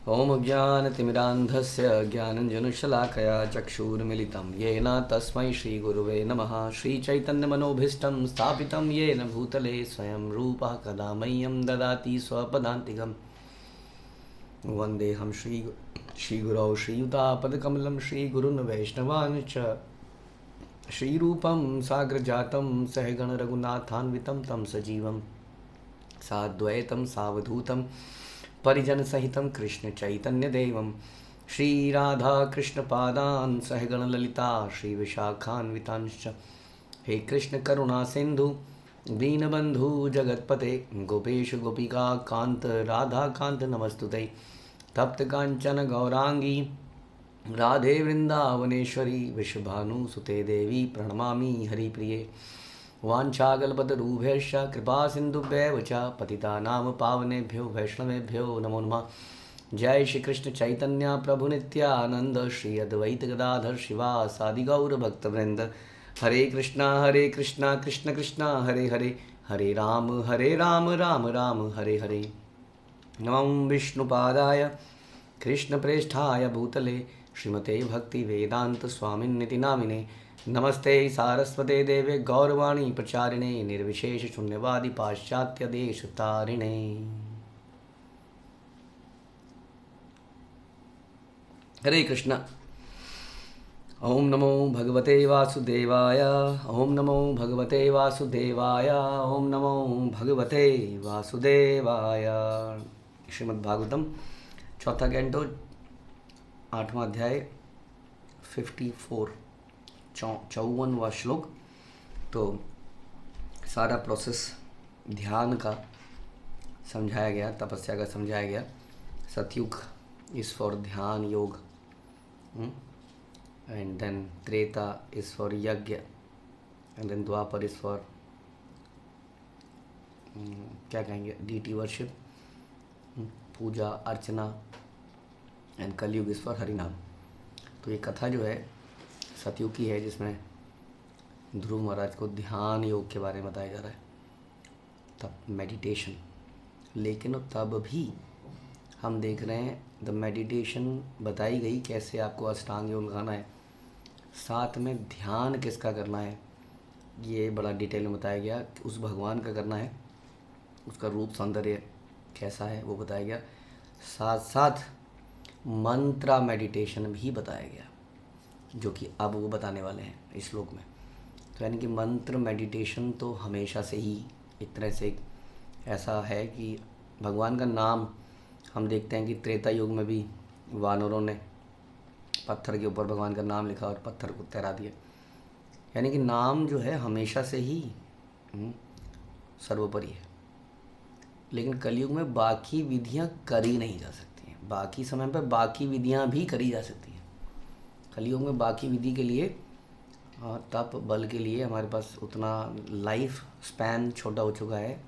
ओम ज्ञानतिमिरान्धस्य ज्ञानञ्जनशलाकया चक्षुर्मिलितं येन तस्मै श्रीगुरुवे नमः। श्रीचैतन्यमनोभीष्टं स्थापितं येन भूतले स्वयं रूपः कदा मह्यं ददाति स्वपदान्तिकं। वन्देऽहं श्रीगुरौ श्रीयुतापदकमलं श्रीगुरुन् वैष्णवान् च। श्रीरूपं साग्रजातं सहगणरघुनाथान्वितं तं सजीवं साद्वैतं सावधूतं परिजनसहितं कृष्णचैतन्यदेवं श्रीराधाकृष्णपादान् सहगणललिता श्रीविशाखान्वितांश्च। हे कृष्णकरुणासिन्धु दीनबन्धु जगत्पते गोपेश गोपिका कान्त राधाकान्त नमस्तुते। तप्तकाञ्चन गौराङ्गी राधे वृन्दावनेश्वरी विश्वभानुसुते देवी प्रणमामि हरिप्रिये। वाञ्छाकल्पतरुभ्यश्च कृपा सिन्धुभ्येव च पतितानां पावनेभ्यो वैष्णवेभ्यो नमो नमः। जय श्री कृष्ण चैतन्य प्रभु नित्यानंद श्री अद्वैत गदाधर शिवासादि गौर भक्तवृंद। हरे कृष्णा कृष्ण कृष्णा हरे हरे, हरे राम राम राम हरे हरे। नमो विष्णुपादाय कृष्णप्रेष्ठाय भूतले श्रीमते भक्ति वेदांत स्वामिन्निति नामिने। नमस्ते सारस्वते देवे गौरवाणी प्रचारिणे निर्विशेष शून्यवादी पाश्चात्य देश तारिणे। हरे कृष्ण। ओम नमो भगवते वासुदेवाय, ओम नमो भगवते वासुदेवाय, ओम नमो भगवते वासुदेवाय। श्रीमद्भागवतम चौथा कैंटो 8वां अध्याय 54 54वां श्लोक। तो सारा प्रोसेस ध्यान का समझाया गया, तपस्या का समझाया गया। सतयुग is for dhyana yoga, and then Treta is for yagya, and then Dwapar is for क्या कहेंगे, deity worship, puja archana, and Kalyug is for harinaam. तो ये कथा जो है सतयुग की है, जिसमें ध्रुव महाराज को ध्यान योग के बारे में बताया जा रहा है, तब मेडिटेशन। लेकिन तब भी हम देख रहे हैं द मेडिटेशन बताई गई कैसे आपको अष्टांग योग लगाना है, साथ में ध्यान किसका करना है ये बड़ा डिटेल में बताया गया। उस भगवान का करना है, उसका रूप सौंदर्य कैसा है वो बताया गया। साथ साथ मंत्रा मेडिटेशन भी बताया गया, जो कि अब वो बताने वाले हैं इस श्लोक में। तो यानी कि मंत्र मेडिटेशन तो हमेशा से ही एक तरह से ऐसा है कि भगवान का नाम हम देखते हैं कि त्रेता युग में भी वानरों ने पत्थर के ऊपर भगवान का नाम लिखा और पत्थर को तैरा दिया। यानी कि नाम जो है हमेशा से ही सर्वोपरि है। लेकिन कलयुग में बाकी विधियां करी नहीं जा सकती हैं, बाकी समय पर बाकी विधियां भी करी जा सकती हैं। कलयुग में बाकी विधि के लिए तप बल के लिए हमारे पास उतना लाइफ स्पैन छोटा हो चुका है,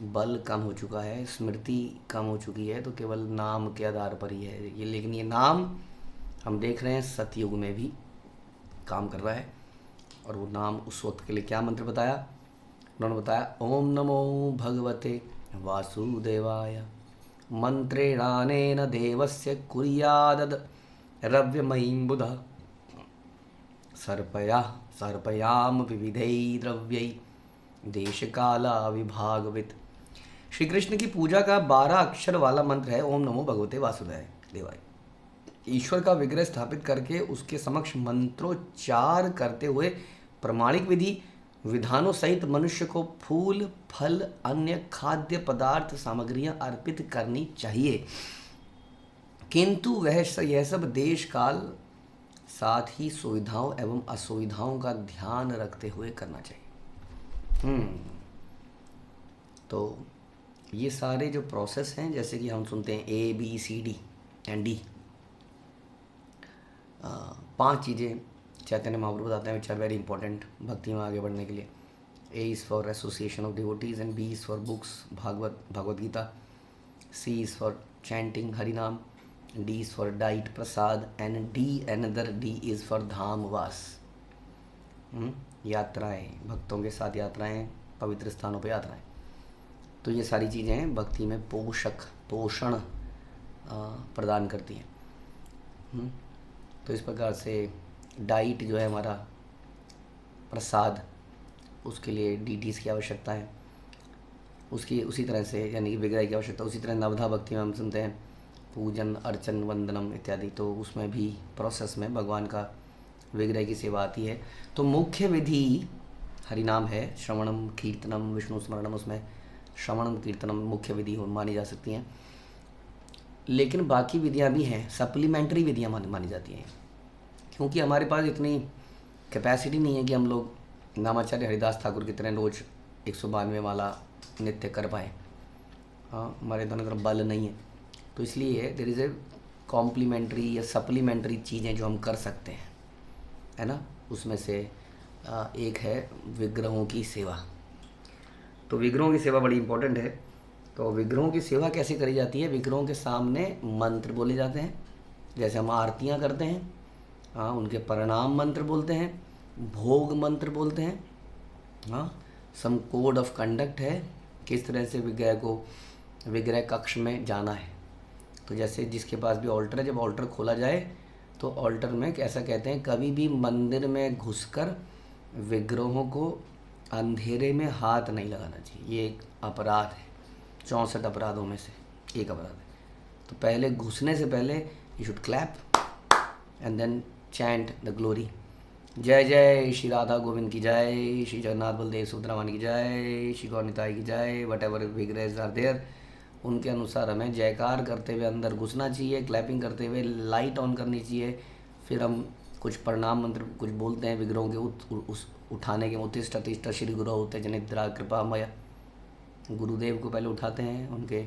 बल कम हो चुका है, स्मृति कम हो चुकी है, तो केवल नाम के आधार पर ही है ये। लेकिन ये नाम हम देख रहे हैं सतयुग में भी काम कर रहा है। और वो नाम उस वक्त के लिए क्या मंत्र बताया, उन्होंने बताया ओम नमो भगवते वासुदेवाय मंत्रेणानेन देवस्य कुर्यादद रव्यमयीं बुधा सर्पयाम विविधै द्रव्यै देशकाला विभागवित। श्री कृष्ण की पूजा का 12 अक्षर वाला मंत्र है ओम नमो भगवते वासुदेवाय। ईश्वर का विग्रह स्थापित करके उसके समक्ष मंत्रोच्चार करते हुए प्रमाणिक विधि विधानों सहित मनुष्य को फूल फल अन्य खाद्य पदार्थ सामग्रियां अर्पित करनी चाहिए, किंतु वह यह सब देश काल साथ ही सुविधाओं एवं असुविधाओं का ध्यान रखते हुए करना चाहिए। तो ये सारे जो प्रोसेस हैं, जैसे कि हम सुनते हैं ABCD एंड D, 5 चीज़ें चैतन्य महाप्रभु बताते हैं विच आर वेरी इंपॉर्टेंट भक्ति में आगे बढ़ने के लिए। A is for association of devotees, and B is for books Bhagavad Gita, C is for chanting Harinam, D is for diet prasad, and another D is for धाम वास, यात्राएं, भक्तों के साथ यात्राएं, पवित्र स्थानों पर यात्राएं। तो ये सारी चीज़ें हैं भक्ति में पोषण प्रदान करती हैं। तो इस प्रकार से डाइट जो है हमारा प्रसाद, उसके लिए डीटीज़ की आवश्यकता है, उसकी उसी तरह से यानी कि विग्रह की आवश्यकता। उसी तरह नवधा भक्ति में हम सुनते हैं पूजन, अर्चन, वंदनम इत्यादि, तो उसमें भी प्रोसेस में भगवान का विग्रह की सेवा आती है। तो मुख्य विधि हरिनाम है, श्रवणम, कीर्तनम, विष्णु स्मरणम, उसमें श्रवणम कीर्तनम मुख्य विधि हो मानी जा सकती हैं। लेकिन बाकी विधियां भी हैं, सप्लीमेंट्री विधियां मानी जाती हैं, क्योंकि हमारे पास इतनी कैपेसिटी नहीं है कि हम लोग नामाचार्य हरिदास ठाकुर की तरह रोज 192 माला नित्य कर पाएँ। हाँ, हमारे दोनों तरफ बल नहीं है, तो इसलिए देयर इज़ ए कॉम्प्लीमेंट्री या सप्लीमेंट्री चीज़ें जो हम कर सकते हैं, है ना। उसमें से एक है विग्रहों की सेवा। तो विग्रहों की सेवा बड़ी इम्पोर्टेंट है। तो विग्रहों की सेवा कैसे करी जाती है? विग्रहों के सामने मंत्र बोले जाते हैं, जैसे हम आरतियाँ करते हैं, हाँ, उनके प्रणाम मंत्र बोलते हैं, भोग मंत्र बोलते हैं, हाँ, सम कोड ऑफ कंडक्ट है, किस तरह से विग्रह कक्ष में जाना है। तो जैसे जिसके पास भी ऑल्टर है, जब ऑल्टर खोला जाए तो ऑल्टर में कैसा कहते हैं, कभी भी मंदिर में घुसकर विग्रहों को अंधेरे में हाथ नहीं लगाना चाहिए। ये एक अपराध है, 64 अपराधों में से एक अपराध है। तो पहले घुसने से पहले you should clap and then chant the glory. जय जय श्री राधा गोविंद की जय, श्री जगन्नाथ बलदेव सुभद्रा की जय, श्री गौर निताई की जय, वट एवर विग्रह आर देयर, उनके अनुसार हमें जयकार करते हुए अंदर घुसना चाहिए, क्लैपिंग करते हुए लाइट ऑन करनी चाहिए। फिर हम कुछ प्रणाम मंत्र कुछ बोलते हैं विग्रहों के उठाने के, उत्तिष्ठ अतिष्ठ श्री गुरु होते जनिद्रा कृपा मया। गुरुदेव को पहले उठाते हैं, उनके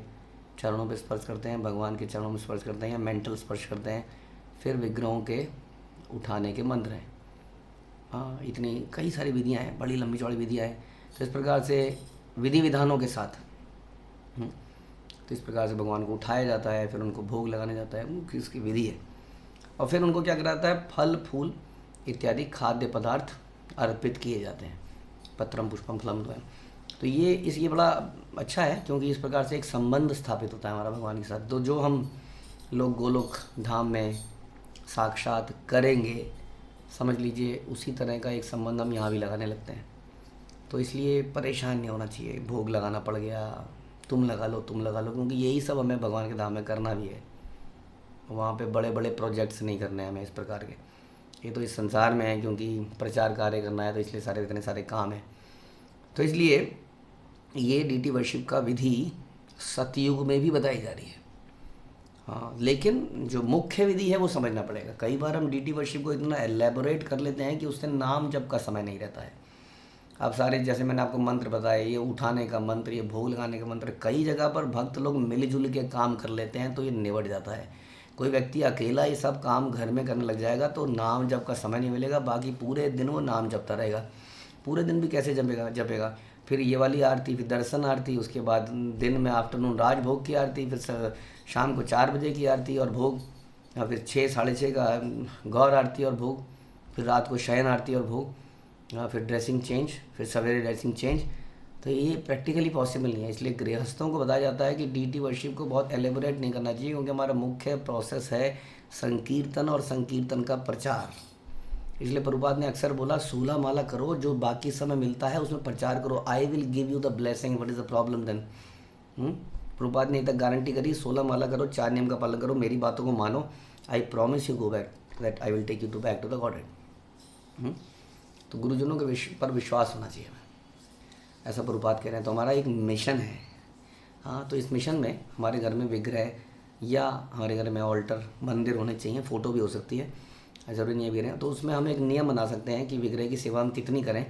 चरणों पे स्पर्श करते हैं, भगवान के चरणों में स्पर्श करते हैं या मेंटल स्पर्श करते हैं, फिर विग्रहों के उठाने के मंत्र हैं। हाँ, इतनी कई सारी विधियाँ हैं, बड़ी लंबी चौड़ी विधियाँ हैं। तो इस प्रकार से विधि विधानों के साथ तो इस प्रकार से भगवान को उठाया जाता है, फिर उनको भोग लगाने जाता है, वो किसकी विधि है। और फिर उनको क्या कराता है, फल फूल इत्यादि खाद्य पदार्थ अर्पित किए जाते हैं, पत्रम पुष्पम फलम द्वयम। तो ये बड़ा अच्छा है, क्योंकि इस प्रकार से एक संबंध स्थापित होता है हमारा भगवान के साथ। तो जो हम लोग गोलोक धाम में साक्षात करेंगे, समझ लीजिए उसी तरह का एक संबंध हम यहाँ भी लगाने लगते हैं। तो इसलिए परेशान नहीं होना चाहिए, भोग लगाना पड़ गया, तुम लगा लो, क्योंकि यही सब हमें भगवान के धाम में करना भी है। वहाँ पे बड़े बड़े प्रोजेक्ट्स नहीं करने हैं हमें इस प्रकार के। ये तो इस संसार में है, क्योंकि प्रचार कार्य करना है, तो इसलिए इतने सारे काम हैं। तो इसलिए ये डीटी वर्शिप का विधि सतयुग में भी बताई जा रही है। हाँ, लेकिन जो मुख्य विधि है वो समझना पड़ेगा। कई बार हम डीटी वर्शिप को इतना एलेबोरेट कर लेते हैं कि उससे नाम जप का समय नहीं रहता है। अब सारे जैसे मैंने आपको मंत्र बताए, ये उठाने का मंत्र, ये भोग लगाने का मंत्र, कई जगह पर भक्त लोग मिलजुल के काम कर लेते हैं, तो ये निबट जाता है। कोई व्यक्ति अकेला ये सब काम घर में करने लग जाएगा तो नाम जप का समय नहीं मिलेगा, बाकी पूरे दिन वो नाम जपता रहेगा। पूरे दिन भी कैसे जपेगा। फिर ये वाली आरती, फिर दर्शन आरती, उसके बाद दिन में आफ्टरनून राजभोग की आरती, फिर शाम को 4 बजे की आरती और भोग, या फिर 6 साढ़े 6 का गौर आरती और भोग, फिर रात को शयन आरती और भोग, फिर ड्रेसिंग चेंज, फिर सवेरे ड्रेसिंग चेंज। तो ये प्रैक्टिकली पॉसिबल नहीं है। इसलिए गृहस्थों को बताया जाता है कि डीटी वर्शिप को बहुत एलेबोरेट नहीं करना चाहिए, क्योंकि हमारा मुख्य प्रोसेस है संकीर्तन और संकीर्तन का प्रचार। इसलिए प्रभुपाद ने अक्सर बोला 16 माला करो, जो बाकी समय मिलता है उसमें प्रचार करो। I will give you the blessing, what is the problem then. Prabhupada ने तक गारंटी करी, 16 माला करो, 4 नियम का पालन करो, मेरी बातों को मानो, I promise you go back that I will take you to back to the Godhead. तो गुरुजनों के पर विश्वास होना चाहिए, ऐसा प्रभुपाद कह रहे हैं। तो हमारा एक मिशन है। हाँ, तो इस मिशन में हमारे घर में विग्रह या हमारे घर में ऑल्टर, मंदिर होने चाहिए, फ़ोटो भी हो सकती है, ज़रूरी नहीं है विग्रह। तो उसमें हम एक नियम बना सकते हैं कि विग्रह की सेवा हम कितनी करें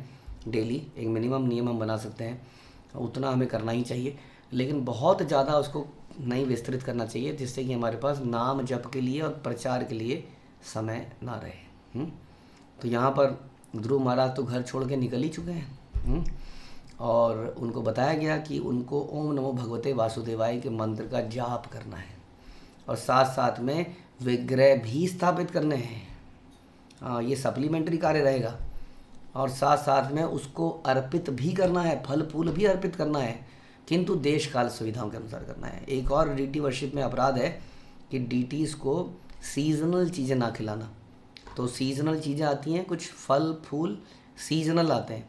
डेली, एक मिनिमम नियम हम बना सकते हैं, उतना हमें करना ही चाहिए। लेकिन बहुत ज़्यादा उसको नहीं विस्तृत करना चाहिए, जिससे कि हमारे पास नाम जप के लिए और प्रचार के लिए समय ना रहे। तो यहाँ पर ध्रुव महाराज तो घर छोड़ के निकल ही चुके हैं, और उनको बताया गया कि उनको ओम नमो भगवते वासुदेवाय के मंत्र का जाप करना है, और साथ साथ में विग्रह भी स्थापित करने हैं। हाँ, ये सप्लीमेंट्री कार्य रहेगा, और साथ साथ में उसको अर्पित भी करना है, फल फूल भी अर्पित करना है, किंतु देश काल सुविधाओं के अनुसार करना है। एक और डीटी वर्शिप में अपराध है कि डीटीज़ को सीजनल चीज़ें ना खिलाना। तो सीजनल चीज़ें आती हैं, कुछ फल फूल सीजनल आते हैं,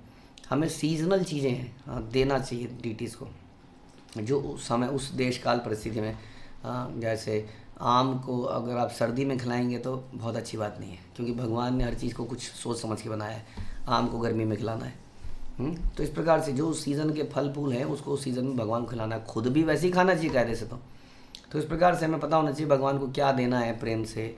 हमें सीजनल चीज़ें हैं देना चाहिए डीटीज़ को, जो उस समय उस देश काल परिस्थिति में। जैसे आम को अगर आप सर्दी में खिलाएंगे तो बहुत अच्छी बात नहीं है, क्योंकि भगवान ने हर चीज़ को कुछ सोच समझ के बनाया है। आम को गर्मी में खिलाना है। तो इस प्रकार से जो उस सीज़न के फल फूल हैं उसको उस सीज़न में भगवान को खिलाना है, खुद भी वैसे ही खाना चाहिए कायदे से। तो इस प्रकार से हमें पता होना चाहिए भगवान को क्या देना है प्रेम से।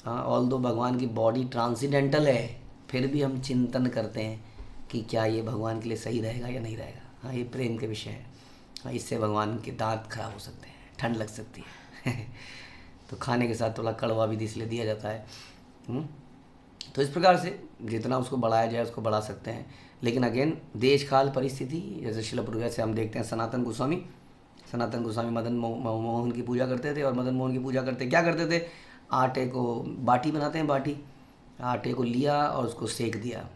ऑल दो भगवान की बॉडी ट्रांसीडेंटल है, फिर भी हम चिंतन करते हैं कि क्या ये भगवान के लिए सही रहेगा या नहीं रहेगा। ये प्रेम के विषय है। इससे भगवान के दांत खराब हो सकते हैं, ठंड लग सकती है तो खाने के साथ थोड़ा कड़वा भी इसलिए दिया जाता है। तो इस प्रकार से जितना उसको बढ़ाया जाए उसको बढ़ा सकते हैं। लेकिन अगेन देश काल परिस्थिति, जैसे शिला प्रभु से हम देखते हैं सनातन गोस्वामी मदन मोहन की पूजा करते थे। और मदन मोहन की पूजा करते क्या करते थे, आटे को बाटी बनाते हैं, बाटी आटे को लिया और उसको सेक दिया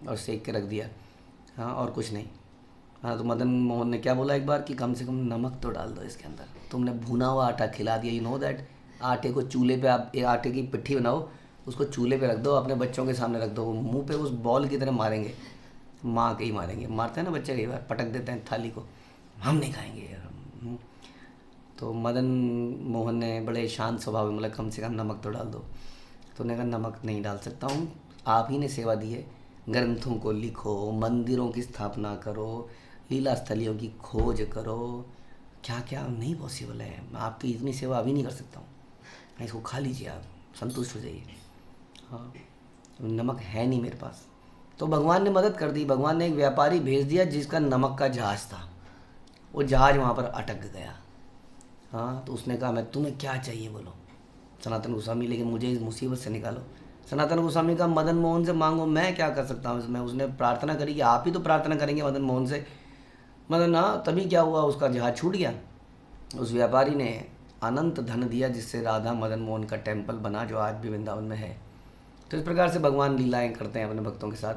और सेक के रख दिया। और कुछ नहीं। तो मदन मोहन ने क्या बोला एक बार कि कम से कम नमक तो डाल दो इसके अंदर, तुमने भुना हुआ आटा खिला दिया। यू नो दैट आटे को चूल्हे पे आप आटे की पिट्ठी बनाओ, उसको चूल्हे पे रख दो, अपने बच्चों के सामने रख दो, वो मुंह पे उस बॉल की तरह मारेंगे, माँ के ही मारेंगे। मारते हैं ना बच्चे, कई बार पटक देते हैं थाली को, हम नहीं खाएंगे। तो मदन मोहन ने बड़े शांत स्वभाव में बोला कम से कम नमक तो डाल दो। तो उन्होंने कहा नमक नहीं डाल सकता हूँ, आप ही ने सेवा दी है, ग्रंथों को लिखो, मंदिरों की स्थापना करो, लीला स्थलियों की खोज करो, क्या क्या नहीं पॉसिबल है, मैं आपकी इतनी सेवा अभी नहीं कर सकता हूँ, इसको खा लीजिए, आप संतुष्ट हो जाइए। हाँ, नमक है नहीं मेरे पास। तो भगवान ने मदद कर दी। भगवान ने एक व्यापारी भेज दिया जिसका नमक का जहाज़ था, वो जहाज़ वहाँ पर अटक गया। हाँ, तो उसने कहा मैं तुम्हें क्या चाहिए बोलो सनातन गोस्वामी, लेकिन मुझे इस मुसीबत से निकालो। सनातन गोस्वामी का मदन मोहन से मांगो, मैं क्या कर सकता हूँ इसमें। उसने प्रार्थना करी कि आप ही तो प्रार्थना करेंगे मदन मोहन से। मदन तभी क्या हुआ, उसका जहाज छूट गया। उस व्यापारी ने अनंत धन दिया जिससे राधा मदन मोहन का टेम्पल बना, जो आज भी वृंदावन में है। तो इस प्रकार से भगवान लीलाएं करते हैं अपने भक्तों के साथ।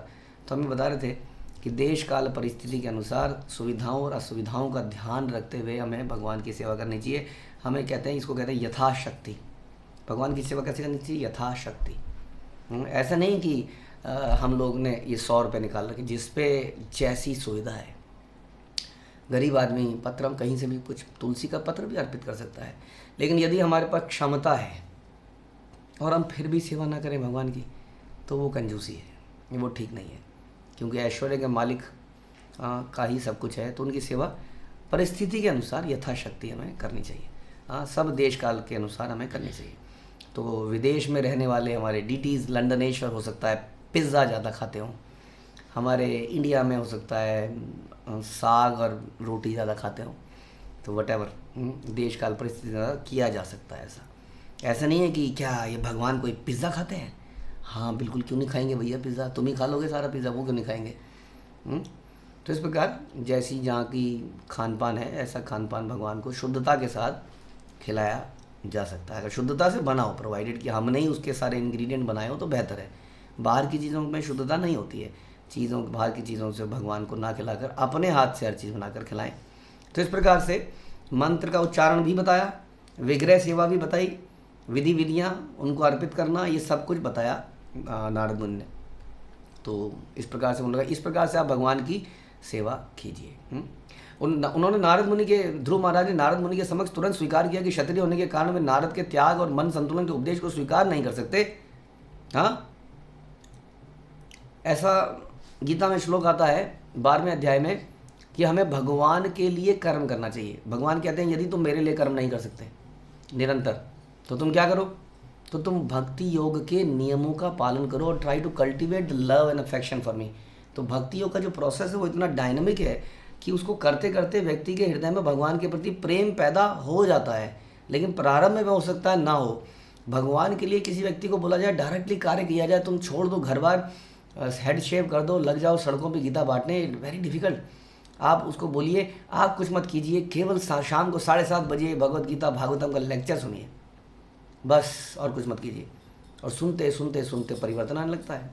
तो हमें बता रहे थे कि देश काल परिस्थिति के अनुसार सुविधाओं और असुविधाओं का ध्यान रखते हुए हमें भगवान की सेवा करनी चाहिए। हमें कहते हैं, इसको कहते हैं यथाशक्ति। भगवान की सेवा कैसे करनी चाहिए, यथाशक्ति। ऐसा नहीं कि हम लोग ने ये 100 रुपये निकाल रखे, जिस पे जैसी सुविधा है। गरीब आदमी पत्र कहीं से भी कुछ तुलसी का पत्र भी अर्पित कर सकता है, लेकिन यदि हमारे पास क्षमता है और हम फिर भी सेवा ना करें भगवान की, तो वो कंजूसी है, वो ठीक नहीं है। क्योंकि ऐश्वर्य के मालिक का ही सब कुछ है, तो उनकी सेवा परिस्थिति के अनुसार यथाशक्ति हमें करनी चाहिए। सब देश काल के अनुसार हमें करनी चाहिए। तो विदेश में रहने वाले हमारे डीटीज़ लंदनेश्वर हो सकता है पिज़्ज़ा ज़्यादा खाते हों, हमारे इंडिया में हो सकता है साग और रोटी ज़्यादा खाते हों। तो वटेवर देश काल परिस्थिति किया जा सकता है। ऐसा नहीं है कि क्या ये भगवान कोई पिज़्ज़ा खाते हैं। हाँ बिल्कुल, क्यों नहीं खाएंगे भैया पिज़्ज़ा, तुम ही खा लोगे सारा पिज़्ज़ा, वो क्यों नहीं खाएंगे। तो इस प्रकार जैसी जहाँ की खान पान है, ऐसा खान पान भगवान को शुद्धता के साथ खिलाया जा सकता है। अगर शुद्धता से बनाओ, प्रोवाइडेड कि हमने ही उसके सारे इंग्रेडिएंट बनाए हो, तो बेहतर है। बाहर की चीज़ों में शुद्धता नहीं होती है। बाहर की चीज़ों से भगवान को ना खिलाकर अपने हाथ से हर चीज़ बनाकर खिलाएं। तो इस प्रकार से मंत्र का उच्चारण भी बताया, विग्रह सेवा भी बताई, विधि विधियाँ उनको अर्पित करना, ये सब कुछ बताया नारद मुनि ने। तो इस प्रकार से उन्होंने, इस प्रकार से आप भगवान की सेवा कीजिए। उन्होंने नारद मुनि के, ध्रुव महाराज ने नारद मुनि के समक्ष तुरंत स्वीकार किया कि क्षत्रिय होने के कारण वे नारद के त्याग और मन संतुलन के उपदेश को स्वीकार नहीं कर सकते। हाँ, ऐसा गीता में श्लोक आता है 12वें अध्याय में कि हमें भगवान के लिए कर्म करना चाहिए। भगवान कहते हैं यदि तुम मेरे लिए कर्म नहीं कर सकते निरंतर, तो तुम क्या करो, तो तुम भक्ति योग के नियमों का पालन करो और try to cultivate love and affection for me. तो भक्ति योग का जो प्रोसेस है वो इतना डायनामिक है कि उसको करते करते व्यक्ति के हृदय में भगवान के प्रति प्रेम पैदा हो जाता है, लेकिन प्रारंभ में हो सकता है ना हो। भगवान के लिए किसी व्यक्ति को बोला जाए डायरेक्टली कार्य किया जाए, तुम छोड़ दो घर बार, हेड शेव कर दो, लग जाओ सड़कों पे गीता बांटने, वेरी डिफिकल्ट। आप उसको बोलिए आप कुछ मत कीजिए, केवल शाम को 7:30 बजे भगवत गीता भागवतम का लेक्चर सुनिए बस, और कुछ मत कीजिए। और सुनते सुनते सुनते परिवर्तन आने लगता है,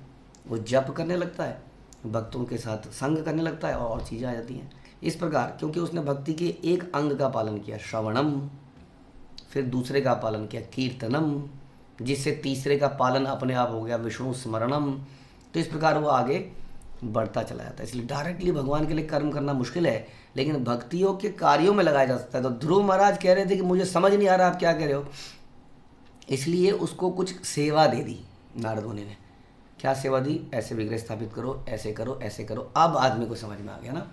वो जप करने लगता है, भक्तों के साथ संग करने लगता है और चीज़ें आ जाती हैं। इस प्रकार क्योंकि उसने भक्ति के एक अंग का पालन किया, श्रवणम, फिर दूसरे का पालन किया कीर्तनम, जिससे तीसरे का पालन अपने आप हो गया विष्णु स्मरणम। तो इस प्रकार वो आगे बढ़ता चला जाता है। इसलिए डायरेक्टली भगवान के लिए कर्म करना मुश्किल है, लेकिन भक्ति योग के कार्यों में लगाया जा सकता है। तो ध्रुव महाराज कह रहे थे कि मुझे समझ नहीं आ रहा आप क्या कह रहे हो, इसलिए उसको कुछ सेवा दे दी नारद मुनि ने। क्या सेवा दी? ऐसे विग्रह स्थापित करो, ऐसे करो, ऐसे करो। अब आदमी को समझ में आ गया ना।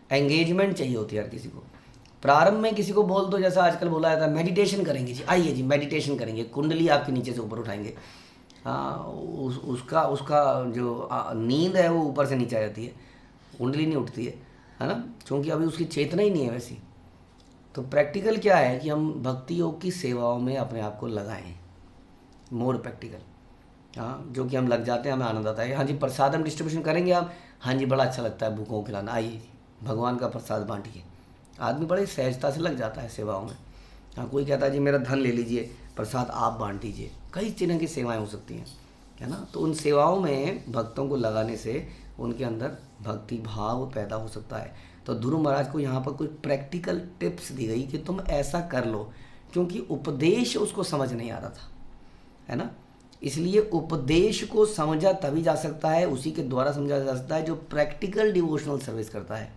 एंगेजमेंट चाहिए होती है हर किसी को। प्रारंभ में किसी को बोल दो, जैसा आजकल बोला जाता है मेडिटेशन करेंगे जी, आइए जी मेडिटेशन करेंगे, कुंडली आपके नीचे से ऊपर उठाएंगे। हाँ, उसका जो नींद है वो ऊपर से नीचे आ जाती है, कुंडली नहीं उठती है ना, क्योंकि अभी उसकी चेतना ही नहीं है वैसी। तो प्रैक्टिकल क्या है कि हम भक्ति योग की सेवाओं में अपने आप को लगाएं, मोर प्रैक्टिकल। हाँ, जो कि हम लग जाते हैं, हमें आनंद आता है। हाँ जी, प्रसाद हम डिस्ट्रीब्यूशन करेंगे आप, हाँ जी बड़ा अच्छा लगता है भूखों को खिलाना, आइए जी भगवान का प्रसाद बांटिए। आदमी बड़े सहजता से लग जाता है सेवाओं में। हाँ, कोई कहता है जी मेरा धन ले लीजिए, प्रसाद आप बांट दीजिए। कई तरह की सेवाएं हो सकती हैं, है ना। तो उन सेवाओं में भक्तों को लगाने से उनके अंदर भक्ति भाव पैदा हो सकता है। तो ध्रुव महाराज को यहाँ पर कोई प्रैक्टिकल टिप्स दी गई कि तुम ऐसा कर लो, क्योंकि उपदेश उसको समझ नहीं आ रहा था, है ना। इसलिए उपदेश को समझा तभी जा सकता है, उसी के द्वारा समझा जा सकता है जो प्रैक्टिकल डिवोशनल सर्विस करता है।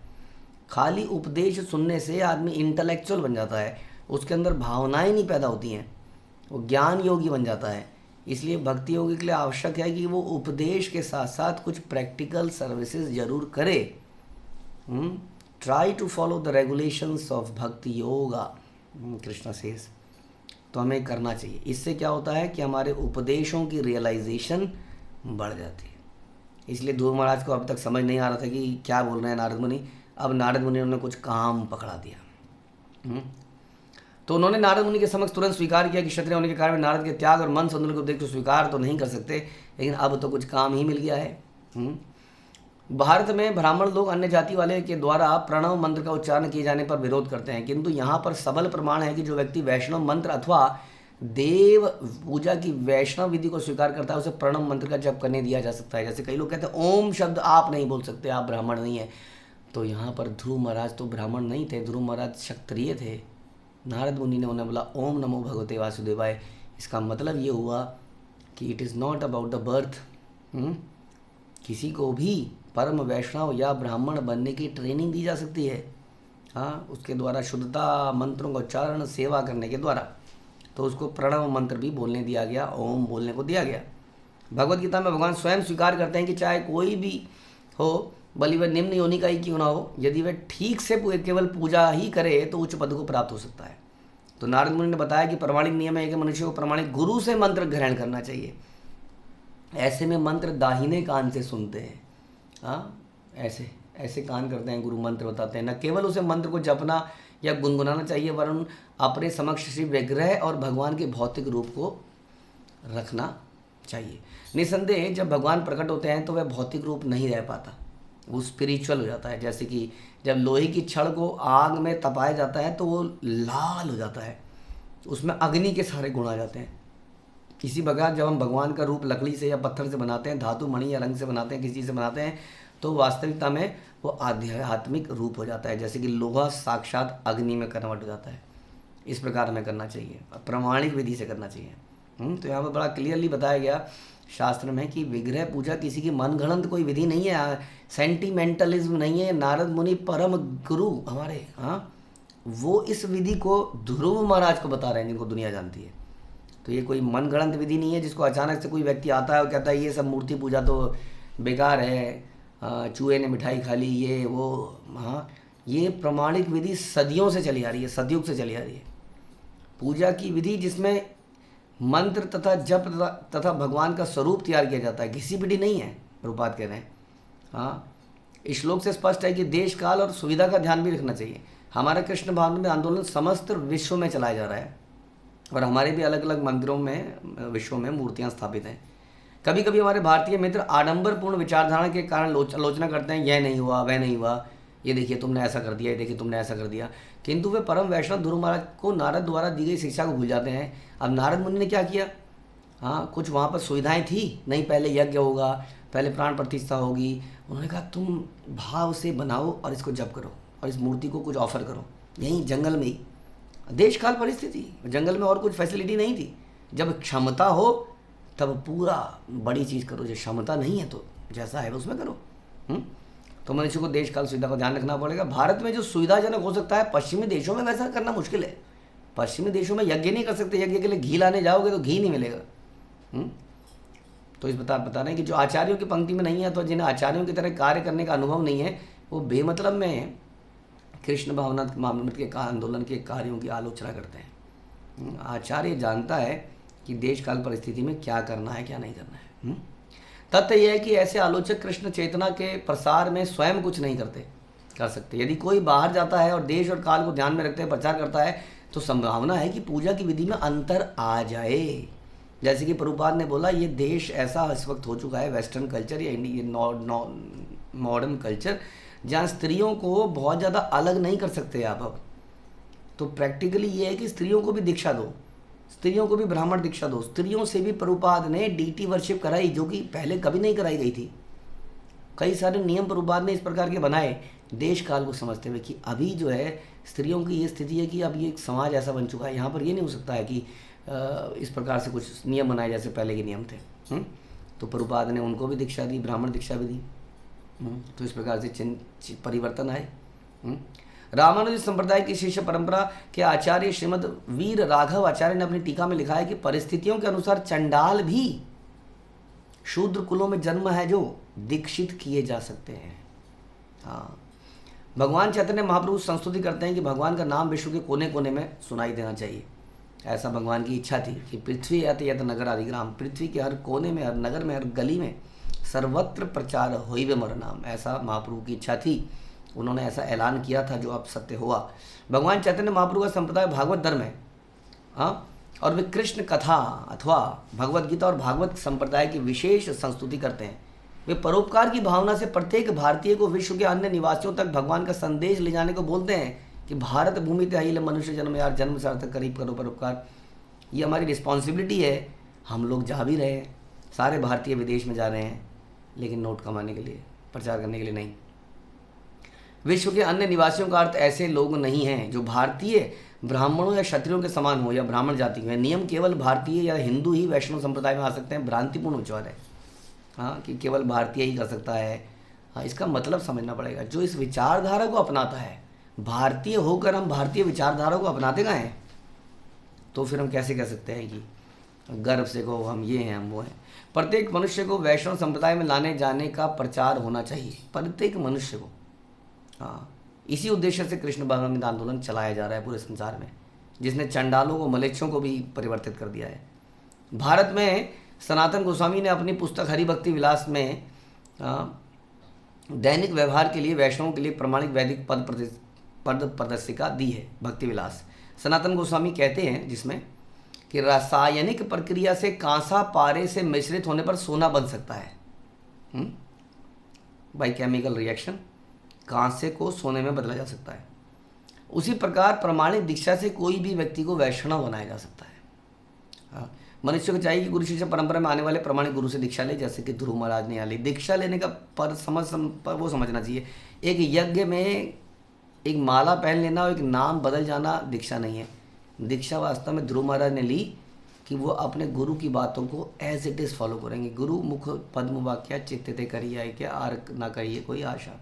खाली उपदेश सुनने से आदमी इंटेलेक्चुअल बन जाता है, उसके अंदर भावनाएं नहीं पैदा होती हैं, वो ज्ञान योगी बन जाता है। इसलिए भक्ति योगी के लिए आवश्यक है कि वो उपदेश के साथ साथ कुछ प्रैक्टिकल सर्विसेज जरूर करे। Try to follow the regulations of bhakti yoga, Krishna says. तो हमें करना चाहिए। इससे क्या होता है कि हमारे उपदेशों की रियलाइजेशन बढ़ जाती है। इसलिए ध्रुव महाराज को अब तक समझ नहीं आ रहा था कि क्या बोल रहे हैं नारद मुनि। अब नारद मुनि ने कुछ काम पकड़ा दिया। तो उन्होंने नारद मुनि के समक्ष तुरंत स्वीकार किया कि क्षत्रिय होने के कारण नारद के त्याग और मन संतुलन को देख तो स्वीकार तो नहीं कर सकते, लेकिन अब तो कुछ काम ही मिल गया है। भारत में ब्राह्मण लोग अन्य जाति वाले के द्वारा प्रणव मंत्र का उच्चारण किए जाने पर विरोध करते हैं, किंतु यहाँ पर सबल प्रमाण है कि जो व्यक्ति वैष्णव मंत्र अथवा देव पूजा की वैष्णव विधि को स्वीकार करता है उसे प्रणव मंत्र का जप करने दिया जा सकता है। जैसे कई लोग कहते हैं ओम शब्द आप नहीं बोल सकते, आप ब्राह्मण नहीं है। तो यहाँ पर ध्रुव महाराज तो ब्राह्मण नहीं थे, ध्रुव महाराज क्षत्रिय थे। नारद मुनि ने उन्हें बोला ओम नमो भगवते वासुदेवाय। इसका मतलब ये हुआ कि it is not about the birth. किसी को भी परम वैष्णव या ब्राह्मण बनने की ट्रेनिंग दी जा सकती है। हाँ, उसके द्वारा शुद्धता, मंत्रों का उच्चारण, सेवा करने के द्वारा। तो उसको प्रणव मंत्र भी बोलने दिया गया, ओम बोलने को दिया गया। भगवद गीता में भगवान स्वयं स्वीकार करते हैं कि चाहे कोई भी हो, भले वह निम्न योनि का ही क्यों ना हो, यदि वह ठीक से केवल पूजा ही करे तो उच्च पद को प्राप्त हो सकता है। तो नारद मुनि ने बताया कि प्रमाणिक नियम है कि मनुष्य को प्रमाणिक गुरु से मंत्र ग्रहण करना चाहिए। ऐसे में मंत्र दाहिने कान से सुनते हैं। हाँ, ऐसे ऐसे कान करते हैं, गुरु मंत्र बताते हैं। न केवल उसे मंत्र को जपना या गुनगुनाना चाहिए, वरन अपने समक्ष श्री विग्रह और भगवान के भौतिक रूप को रखना चाहिए। निसंदेह जब भगवान प्रकट होते हैं तो वह भौतिक रूप नहीं रह पाता, वो स्पिरिचुअल हो जाता है। जैसे कि जब लोहे की छड़ को आग में तपाया जाता है तो वो लाल हो जाता है, उसमें अग्नि के सारे गुण आ जाते हैं। किसी प्रकार जब हम भगवान का रूप लकड़ी से या पत्थर से बनाते हैं, धातु मणि या रंग से बनाते हैं, किसी चीज़ से बनाते हैं, तो वास्तविकता में वो आध्यात्मिक रूप हो जाता है। जैसे कि लोहा साक्षात अग्नि में कन्वर्ट हो जाता है। इस प्रकार हमें करना चाहिए, प्रामाणिक विधि से करना चाहिए। तो यहाँ पर बड़ा क्लियरली बताया गया शास्त्र में कि विग्रह पूजा किसी की मनगढ़ंत कोई विधि नहीं है, सेंटिमेंटलिज्म नहीं है। नारद मुनि परम गुरु हमारे, हाँ, वो इस विधि को ध्रुव महाराज को बता रहे हैं, जिनको दुनिया जानती है। तो ये कोई मनगढ़ंत विधि नहीं है जिसको अचानक से कोई व्यक्ति आता है और कहता है ये सब मूर्ति पूजा तो बेकार है, चूहे ने मिठाई खा ली, ये वो। हाँ, ये प्रमाणिक विधि सदियों से चली आ रही है, सदयुग से चली आ रही है। पूजा की विधि जिसमें मंत्र तथा जप तथा भगवान का स्वरूप तैयार किया जाता है, घिसी पिटी नहीं है, प्रभुपाद कह रहे हैं। हाँ, इस श्लोक से स्पष्ट है कि देश काल और सुविधा का ध्यान भी रखना चाहिए। हमारा कृष्ण भावना में आंदोलन समस्त विश्व में चलाया जा रहा है और हमारे भी अलग अलग मंदिरों में विश्व में मूर्तियाँ स्थापित हैं। कभी कभी हमारे भारतीय मित्र आडंबरपूर्ण विचारधारा के कारण आलोचना करते हैं, यह नहीं हुआ, वह नहीं हुआ, ये देखिए तुमने ऐसा कर दिया, ये देखिए तुमने ऐसा कर दिया। किंतु वे परम वैष्णव ध्रुव महाराज को नारद द्वारा दी गई शिक्षा को भूल जाते हैं। अब नारद मुनि ने क्या किया? हाँ, कुछ वहाँ पर सुविधाएं थी, नहीं पहले यज्ञ होगा, पहले प्राण प्रतिष्ठा होगी। उन्होंने कहा तुम भाव से बनाओ और इसको जप करो और इस मूर्ति को कुछ ऑफर करो, यहीं जंगल में ही। देश काल परिस्थिति, जंगल में और कुछ फैसिलिटी नहीं थी। जब क्षमता हो तब पूरा बड़ी चीज़ करो, जो क्षमता नहीं है तो जैसा है उसमें करो। तो मनुष्य को देश काल सुविधा का ध्यान रखना पड़ेगा। भारत में जो सुविधाजनक हो सकता है, पश्चिमी देशों में वैसा करना मुश्किल है। पश्चिमी देशों में यज्ञ नहीं कर सकते, यज्ञ के लिए घी लाने जाओगे तो घी नहीं मिलेगा। तो इस बता रहे हैं कि जो आचार्यों की पंक्ति में नहीं है, तो जिन्हें आचार्यों की तरह कार्य करने का अनुभव नहीं है, वो बेमतलब में कृष्ण भावनात्मक के आंदोलन के कार्यों की आलोचना करते हैं। आचार्य जानता है कि देश काल परिस्थिति में क्या करना है क्या नहीं करना है। तथ्य यह है कि ऐसे आलोचक कृष्ण चेतना के प्रसार में स्वयं कुछ नहीं कर सकते। यदि कोई बाहर जाता है और देश और काल को ध्यान में रखते हुए प्रचार करता है तो संभावना है कि पूजा की विधि में अंतर आ जाए। जैसे कि प्रभुपाद ने बोला, ये देश ऐसा इस वक्त हो चुका है, वेस्टर्न कल्चर या इंडियन मॉडर्न कल्चर, जहाँ स्त्रियों को बहुत ज़्यादा अलग नहीं कर सकते आप अब। तो प्रैक्टिकली ये है कि स्त्रियों को भी दीक्षा दो, स्त्रियों को भी ब्राह्मण दीक्षा दो। स्त्रियों से भी प्रभुपाद ने डीटी वर्शिप कराई, जो कि पहले कभी नहीं कराई गई थी। कई सारे नियम प्रभुपाद ने इस प्रकार के बनाए देश काल को समझते हुए कि अभी जो है स्त्रियों की ये स्थिति है कि अब ये समाज ऐसा बन चुका है, यहाँ पर ये नहीं हो सकता है कि इस प्रकार से कुछ नियम बनाए जैसे पहले के नियम थे। तो प्रभुपाद ने उनको भी दीक्षा दी, ब्राह्मण दीक्षा भी दी। तो इस प्रकार से परिवर्तन आए। रामानुज संप्रदाय की शिष्य परंपरा के आचार्य श्रीमद वीर राघव आचार्य ने अपनी टीका में लिखा है कि परिस्थितियों के अनुसार चंडाल भी शूद्र कुलों में जन्म है जो दीक्षित किए जा सकते हैं। हाँ, भगवान चैतन्य महाप्रभु संस्तुति करते हैं कि भगवान का नाम विश्व के कोने कोने में सुनाई देना चाहिए। ऐसा भगवान की इच्छा थी कि पृथ्वी यत यत नगर आदिग्राम, पृथ्वी के हर कोने में, हर नगर में, हर गली में सर्वत्र प्रचार होइबे मोर नाम। ऐसा महाप्रभु की इच्छा थी, उन्होंने ऐसा ऐलान किया था जो अब सत्य हुआ। भगवान चैतन्य महाप्रभु का संप्रदाय भागवत धर्म है। हाँ, और वे कृष्ण कथा अथवा भगवत गीता और भागवत संप्रदाय की विशेष संस्तुति करते हैं। वे परोपकार की भावना से प्रत्येक भारतीय को विश्व के अन्य निवासियों तक भगवान का संदेश ले जाने को बोलते हैं कि भारत भूमि ते अहिल मनुष्य जन्म, यार जन्म सार्थक करीब करो परोपकार। ये हमारी रिस्पॉन्सिबिलिटी है। हम लोग जा भी रहे हैं, सारे भारतीय विदेश में जा रहे हैं, लेकिन नोट कमाने के लिए, प्रचार करने के लिए नहीं। विश्व के अन्य निवासियों का अर्थ ऐसे लोग नहीं हैं जो भारतीय ब्राह्मणों या क्षत्रियों के समान हो या ब्राह्मण जाति में। नियम केवल भारतीय या हिंदू ही वैष्णव संप्रदाय में आ सकते हैं, भ्रांतिपूर्ण विचार है। हाँ, कि केवल भारतीय ही कर सकता है। हाँ, इसका मतलब समझना पड़ेगा। जो इस विचारधारा को अपनाता है, भारतीय होकर हम भारतीय विचारधारा को अपनाते गए हैं, तो फिर हम कैसे कह सकते हैं कि गर्व से कहो हम ये हैं हम वो हैं। प्रत्येक मनुष्य को वैष्णव संप्रदाय में लाने जाने का प्रचार होना चाहिए, प्रत्येक मनुष्य को। हाँ, इसी उद्देश्य से कृष्ण भावनामृत आंदोलन चलाया जा रहा है पूरे संसार में, जिसने चंडालों को, मलेच्छों को भी परिवर्तित कर दिया है। भारत में सनातन गोस्वामी ने अपनी पुस्तक हरिभक्ति विलास में दैनिक व्यवहार के लिए वैष्णवों के लिए प्रमाणिक वैदिक पद प्रदर्शिका दी है, भक्ति विलास। सनातन गोस्वामी कहते हैं जिसमें कि रासायनिक प्रक्रिया से कांसा पारे से मिश्रित होने पर सोना बन सकता है। बाय केमिकल रिएक्शन कांसे को सोने में बदला जा सकता है। उसी प्रकार प्रमाणिक दीक्षा से कोई भी व्यक्ति को वैष्णव बनाया जा सकता है। हाँ, मनुष्य को चाहिए कि गुरु शिष्य परंपरा में आने वाले प्रमाणिक गुरु से दीक्षा ले, जैसे कि ध्रुव महाराज ने ली। दीक्षा लेने का वो समझना चाहिए। एक यज्ञ में एक माला पहन लेना और एक नाम बदल जाना दीक्षा नहीं है। दीक्षा वास्तव में ध्रुव महाराज ने ली कि वो अपने गुरु की बातों को एज इट इज़ फॉलो करेंगे। गुरु मुख पद्म वाक्या चित्ते करिए क्या आर ना करिए कोई आशा।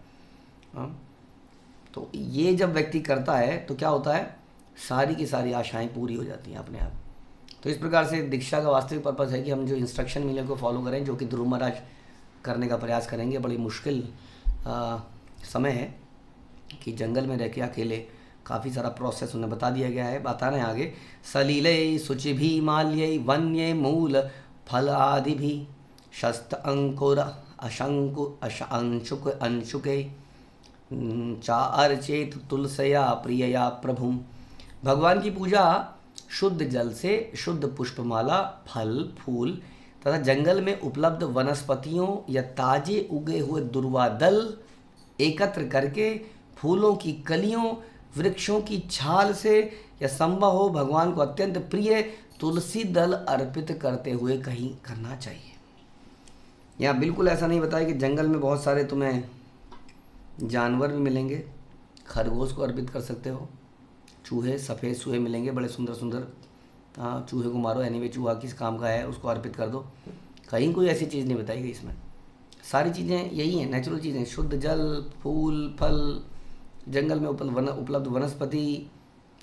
तो ये जब व्यक्ति करता है तो क्या होता है, सारी की सारी आशाएं पूरी हो जाती हैं अपने आप। तो इस प्रकार से दीक्षा का वास्तविक पर्पस है कि हम जो इंस्ट्रक्शन मिले को फॉलो करें, जो कि ध्रुव महाराज करने का प्रयास करेंगे। बड़ी मुश्किल समय है कि जंगल में रह के अकेले, काफ़ी सारा प्रोसेस उन्हें बता दिया गया है। बता रहे हैं आगे, सलीले शुचि भी माल्य वन्य मूल फल आदि भी शस्त अंकुर अंशुक अंशुके चा अर्चेत तुलसया प्रियया प्रभु। भगवान की पूजा शुद्ध जल से, शुद्ध पुष्पमाला, फल फूल तथा जंगल में उपलब्ध वनस्पतियों या ताजे उगे हुए दुर्वा दल एकत्र करके, फूलों की कलियों, वृक्षों की छाल से या संभव हो भगवान को अत्यंत प्रिय तुलसी दल अर्पित करते हुए कहीं करना चाहिए। यहाँ बिल्कुल ऐसा नहीं बताया कि जंगल में बहुत सारे तुम्हें जानवर भी मिलेंगे, खरगोश को अर्पित कर सकते हो, चूहे, सफ़ेद चूहे मिलेंगे बड़े सुंदर सुंदर, हाँ चूहे को मारो, एनीवे चूहा किस काम का है उसको अर्पित कर दो। कहीं कोई ऐसी चीज़ नहीं बताई गई इसमें। सारी चीज़ें यही हैं, नेचुरल चीज़ें, शुद्ध जल, फूल फल, जंगल में उपलब्ध वनस्पति,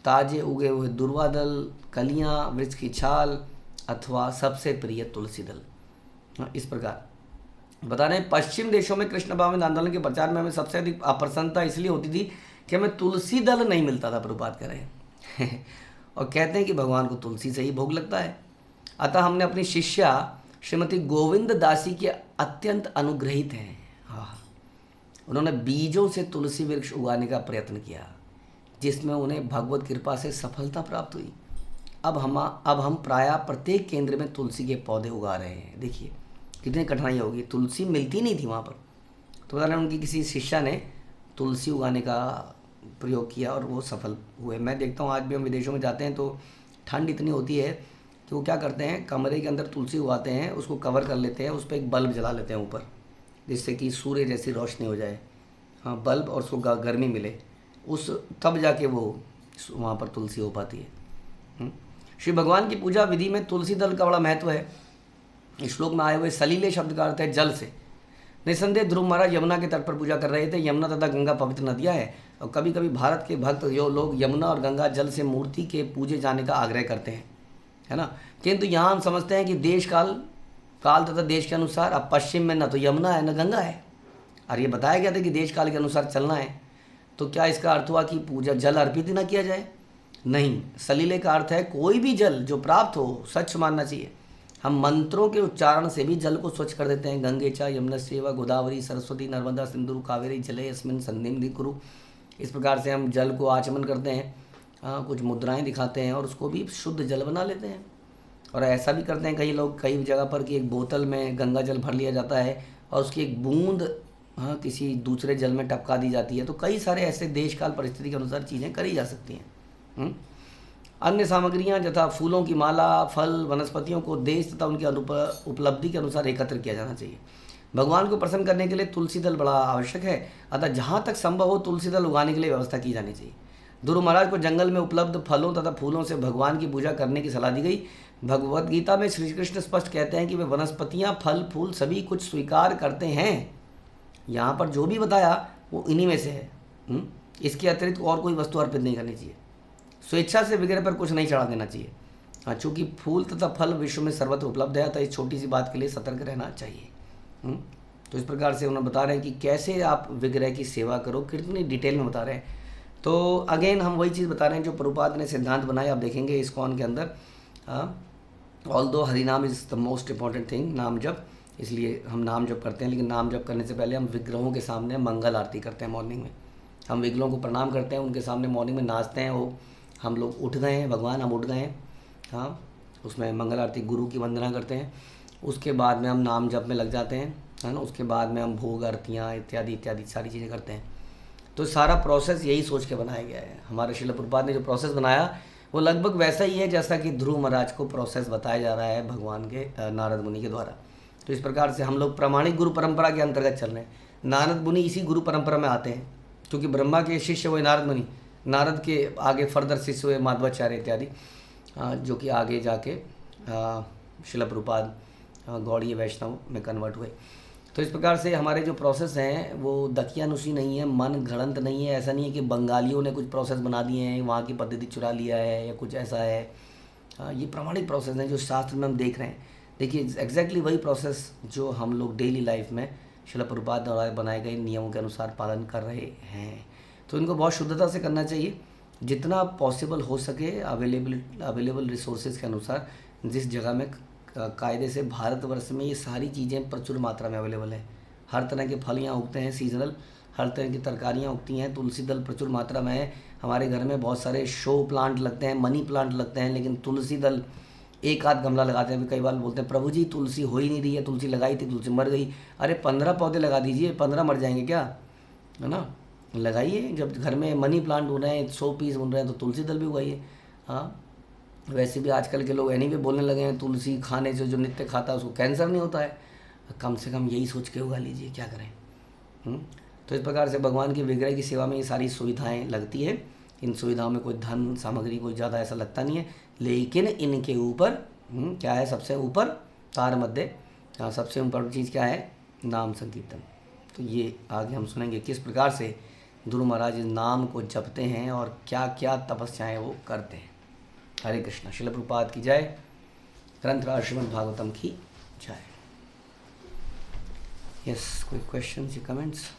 ताजे उगे हुए दुर्वा दल, कलियाँ, वृक्ष की छाल, अथवा सबसे प्रिय तुलसी दल। हाँ, इस प्रकार बता रहे हैं। पश्चिम देशों में कृष्ण भावनामृत आंदोलन के प्रचार में हमें सबसे अधिक अप्रसन्नता इसलिए होती थी कि हमें तुलसी दल नहीं मिलता था, प्रभुपाद कह रहे हैं और कहते हैं कि भगवान को तुलसी से ही भोग लगता है। अतः हमने अपनी शिष्या श्रीमती गोविंद दासी के अत्यंत अनुग्रहित हैं। हाँ, उन्होंने बीजों से तुलसी वृक्ष उगाने का प्रयत्न किया, जिसमें उन्हें भगवत कृपा से सफलता प्राप्त हुई। अब हम प्रायः प्रत्येक केंद्र में तुलसी के पौधे उगा रहे हैं। देखिए कितनी कठिनाई होगी, तुलसी मिलती नहीं थी वहाँ पर, तो बता रहे उनकी किसी शिष्या ने तुलसी उगाने का प्रयोग किया और वो सफल हुए। मैं देखता हूँ आज भी हम विदेशों में जाते हैं तो ठंड इतनी होती है कि वो क्या करते हैं, कमरे के अंदर तुलसी उगाते हैं, उसको कवर कर लेते हैं, उस पर एक बल्ब जला लेते हैं ऊपर, जिससे कि सूर्य जैसी रोशनी हो जाए। हाँ, बल्ब, और उसको गर्मी मिले, उस तब जाके वो वहाँ पर तुलसी हो पाती है। श्री भगवान की पूजा विधि में तुलसी दल का बड़ा महत्व है। इस श्लोक में आए हुए सलीले शब्द का अर्थ है जल से। निसंदेह ध्रुव महाराज यमुना के तट पर पूजा कर रहे थे। यमुना तथा गंगा पवित्र नदियाँ हैं और कभी कभी भारत के भक्त जो लोग यमुना और गंगा जल से मूर्ति के पूजे जाने का आग्रह करते हैं, है ना। किंतु यहाँ हम समझते हैं कि देश काल तथा देश के अनुसार अब पश्चिम में न तो यमुना है न गंगा है, और ये बताया गया था कि देश काल के अनुसार चलना है। तो क्या इसका अर्थ हुआ कि पूजा जल अर्पित ही न किया जाए? नहीं, सलीले का अर्थ है कोई भी जल जो प्राप्त हो स्वच्छ मानना चाहिए। हम मंत्रों के उच्चारण से भी जल को स्वच्छ कर देते हैं। गंगे च यमुनस्यैव गोदावरी सरस्वती नर्मदा सिंधु कावेरी जले अस्मिन् सन्निधिं कुरु। इस प्रकार से हम जल को आचमन करते हैं, कुछ मुद्राएं दिखाते हैं और उसको भी शुद्ध जल बना लेते हैं। और ऐसा भी करते हैं कई लोग, कई जगह पर कि एक बोतल में गंगा जल भर लिया जाता है और उसकी एक बूंद किसी दूसरे जल में टपका दी जाती है। तो कई सारे ऐसे देश काल परिस्थिति के अनुसार चीज़ें करी जा सकती हैं। अन्य सामग्रियां यथा फूलों की माला, फल, वनस्पतियों को देश तथा उनकी उपलब्धि के अनुसार एकत्र किया जाना चाहिए। भगवान को प्रसन्न करने के लिए तुलसी दल बड़ा आवश्यक है, अतः जहाँ तक संभव हो तुलसी दल उगाने के लिए व्यवस्था की जानी चाहिए। ध्रुव महाराज को जंगल में उपलब्ध फलों तथा फूलों से भगवान की पूजा करने की सलाह दी गई। भगवद गीता में श्री कृष्ण स्पष्ट कहते हैं कि वे वनस्पतियाँ, फल, फूल सभी कुछ स्वीकार करते हैं। यहाँ पर जो भी बताया वो इन्हीं में से है। इसके अतिरिक्त और कोई वस्तु अर्पित नहीं करनी चाहिए। स्वेच्छा से विग्रह पर कुछ नहीं चढ़ा देना चाहिए। हाँ, चूँकि फूल तथा फल विश्व में सर्वत्र उपलब्ध है, तो इस छोटी सी बात के लिए सतर्क रहना चाहिए। तो इस प्रकार से उन्होंने बता रहे हैं कि कैसे आप विग्रह की सेवा करो, कितनी डिटेल में बता रहे हैं। तो अगेन हम वही चीज़ बता रहे हैं जो प्रभुपाद ने सिद्धांत बनाए। आप देखेंगे इस्कॉन के अंदर, ऑल्दो हरिनाम is the most important thing, नाम जप, इसलिए हम नाम जप करते हैं। लेकिन नाम जप करने से पहले हम विग्रहों के सामने मंगल आरती करते हैं। मॉर्निंग में हम विग्रहों को प्रणाम करते हैं, उनके सामने मॉर्निंग में नाचते हैं। वो हम लोग उठ गए हैं, भगवान हम उठ गए हैं, हाँ, उसमें मंगल आरती, गुरु की वंदना करते हैं। उसके बाद में हम नाम जप में लग जाते हैं, है ना। उसके बाद में हम भोग आरतियाँ इत्यादि इत्यादि सारी चीज़ें करते हैं। तो सारा प्रोसेस यही सोच के बनाया गया है। हमारे श्रील प्रभुपाद ने जो प्रोसेस बनाया वो लगभग वैसा ही है जैसा कि ध्रुव महाराज को प्रोसेस बताया जा रहा है भगवान के नारद मुनि के द्वारा। तो इस प्रकार से हम लोग प्रामाणिक गुरु परंपरा के अंतर्गत चल रहे हैं। नारद मुनि इसी गुरु परंपरा में आते हैं, क्योंकि ब्रह्मा के शिष्य हुए नारद मुनि, नारद के आगे फर्दर शिष्य हुए माधवाचार्य इत्यादि, जो कि आगे जाके श्रील प्रभुपाद गौड़ीय वैष्णव में कन्वर्ट हुए। तो इस प्रकार से हमारे जो प्रोसेस हैं वो दकियानुसी नहीं है, मन घड़ंत नहीं है। ऐसा नहीं है कि बंगालियों ने कुछ प्रोसेस बना दिए हैं, वहाँ की पद्धति चुरा लिया है या कुछ ऐसा है। ये प्रामाणिक प्रोसेस हैं जो शास्त्र में हम देख रहे हैं। देखिए एग्जैक्टली वही प्रोसेस जो हम लोग डेली लाइफ में श्रील प्रभुपाद द्वारा बनाए गए नियमों के अनुसार पालन कर रहे हैं। तो इनको बहुत शुद्धता से करना चाहिए, जितना पॉसिबल हो सके अवेलेबल रिसोर्सेज के अनुसार। जिस जगह में कायदे से भारतवर्ष में ये सारी चीज़ें प्रचुर मात्रा में अवेलेबल है, हर तरह के फल यहाँ उगते हैं, सीजनल हर तरह की तरकारियाँ उगती हैं, तुलसी दल प्रचुर मात्रा में है। हमारे घर में बहुत सारे शो प्लांट लगते हैं, मनी प्लांट लगते हैं, लेकिन तुलसी दल एक आध गमला लगाते हैं। कई बार बोलते हैं प्रभु जी तुलसी हो ही नहीं रही है, तुलसी लगाई थी तुलसी मर गई। अरे 15 पौधे लगा दीजिए, 15 मर जाएंगे क्या, है ना। लगाइए, जब घर में मनी प्लांट हो रहे हैं, 100 पीस बन रहे हैं, तो तुलसी दल भी उगाइए। हाँ, वैसे भी आजकल के लोग एनीवे बोलने लगे हैं तुलसी खाने से जो नित्य खाता है उसको कैंसर नहीं होता है। कम से कम यही सोच के उगा लीजिए, क्या करें। तो इस प्रकार से भगवान के विग्रह की सेवा में ये सारी सुविधाएं लगती है। इन सुविधाओं में कोई धन सामग्री कोई ज़्यादा ऐसा लगता नहीं है, लेकिन इनके ऊपर क्या है, सबसे ऊपर तार मध्य सबसे ऊपर चीज़ क्या है, नाम संकीर्तन। तो ये आगे हम सुनेंगे किस प्रकार से ध्रुव महाराज इस नाम को जपते हैं और क्या क्या तपस्याएं वो करते हैं। हरे कृष्णा। श्रील प्रभुपाद की जय। ग्रंथराज श्रीमद् भागवतम की जय। यस, कोई क्वेश्चंस या कमेंट्स?